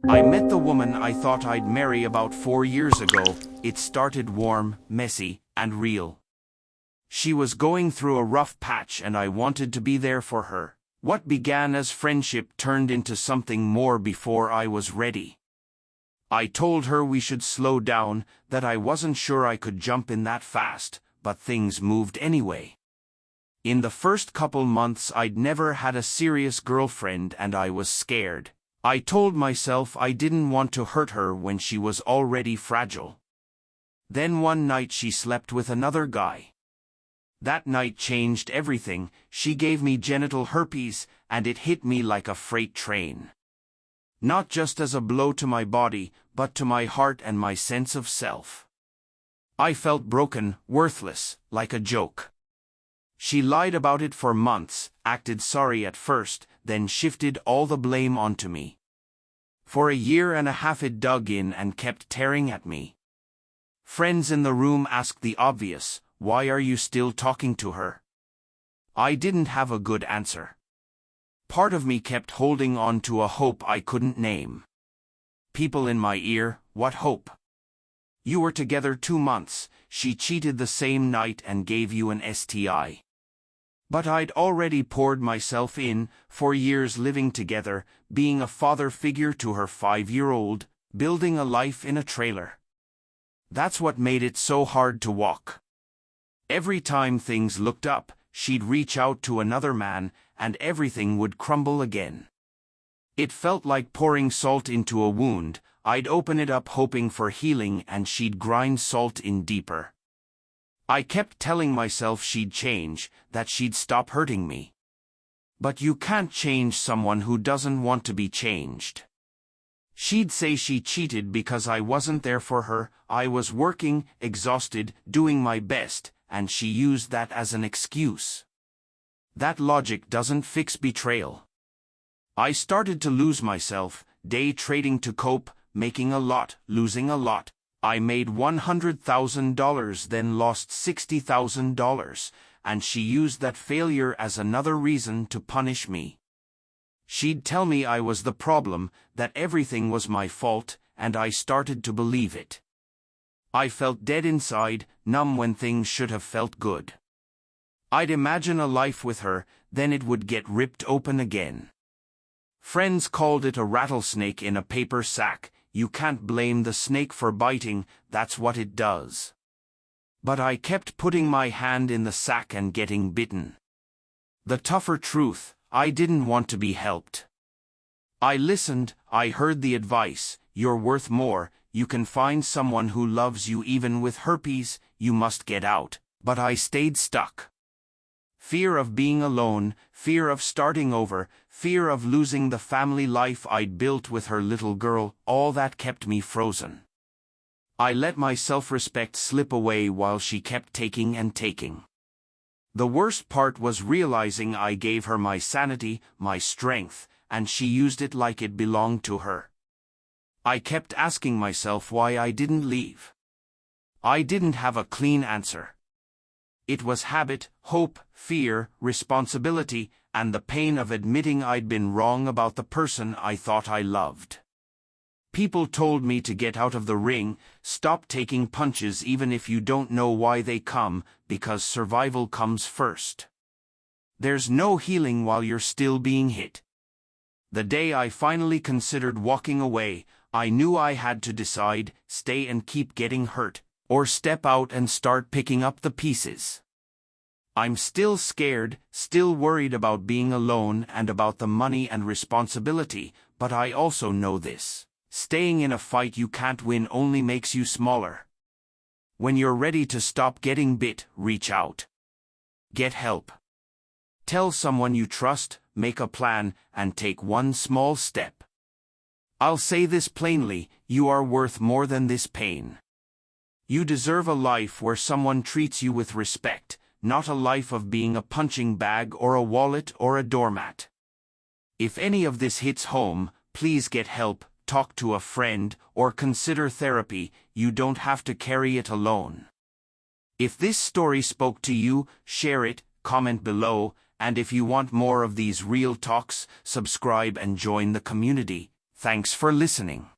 I met the woman I thought I'd marry about 4 years ago. It started warm, messy, and real. She was going through a rough patch and I wanted to be there for her. What began as friendship turned into something more before I was ready. I told her we should slow down, that I wasn't sure I could jump in that fast, but things moved anyway. In the first couple months I'd never had a serious girlfriend and I was scared. I told myself I didn't want to hurt her when she was already fragile. Then one night she slept with another guy. That night changed everything. She gave me genital herpes, and it hit me like a freight train. Not just as a blow to my body, but to my heart and my sense of self. I felt broken, worthless, like a joke. She lied about it for months, acted sorry at first, then shifted all the blame onto me. For a year and a half it dug in and kept tearing at me. Friends in the room asked the obvious, "Why are you still talking to her?" I didn't have a good answer. Part of me kept holding on to a hope I couldn't name. People in my ear, "What hope? You were together 2 months, she cheated the same night and gave you an STI." But I'd already poured myself in, 4 years living together, being a father figure to her 5-year-old, building a life in a trailer. That's what made it so hard to walk. Every time things looked up, she'd reach out to another man, and everything would crumble again. It felt like pouring salt into a wound. I'd open it up hoping for healing and she'd grind salt in deeper. I kept telling myself she'd change, that she'd stop hurting me. But you can't change someone who doesn't want to be changed. She'd say she cheated because I wasn't there for her. I was working, exhausted, doing my best, and she used that as an excuse. That logic doesn't fix betrayal. I started to lose myself, day trading to cope, making a lot, losing a lot. I made $100,000, then lost $60,000, and she used that failure as another reason to punish me. She'd tell me I was the problem, that everything was my fault, and I started to believe it. I felt dead inside, numb when things should have felt good. I'd imagine a life with her, then it would get ripped open again. Friends called it a rattlesnake in a paper sack. You can't blame the snake for biting, that's what it does. But I kept putting my hand in the sack and getting bitten. The tougher truth, I didn't want to be helped. I listened, I heard the advice, "You're worth more, you can find someone who loves you even with herpes, you must get out," but I stayed stuck. Fear of being alone, fear of starting over, fear of losing the family life I'd built with her little girl, all that kept me frozen. I let my self-respect slip away while she kept taking and taking. The worst part was realizing I gave her my sanity, my strength, and she used it like it belonged to her. I kept asking myself why I didn't leave. I didn't have a clean answer. It was habit, hope, fear, responsibility, and the pain of admitting I'd been wrong about the person I thought I loved. People told me to get out of the ring, stop taking punches even if you don't know why they come, because survival comes first. There's no healing while you're still being hit. The day I finally considered walking away, I knew I had to decide, stay and keep getting hurt, or step out and start picking up the pieces. I'm still scared, still worried about being alone and about the money and responsibility, but I also know this: staying in a fight you can't win only makes you smaller. When you're ready to stop getting bit, reach out. Get help. Tell someone you trust, make a plan, and take one small step. I'll say this plainly: you are worth more than this pain. You deserve a life where someone treats you with respect, not a life of being a punching bag or a wallet or a doormat. If any of this hits home, please get help, talk to a friend, or consider therapy. You don't have to carry it alone. If this story spoke to you, share it, comment below, and if you want more of these real talks, subscribe and join the community. Thanks for listening.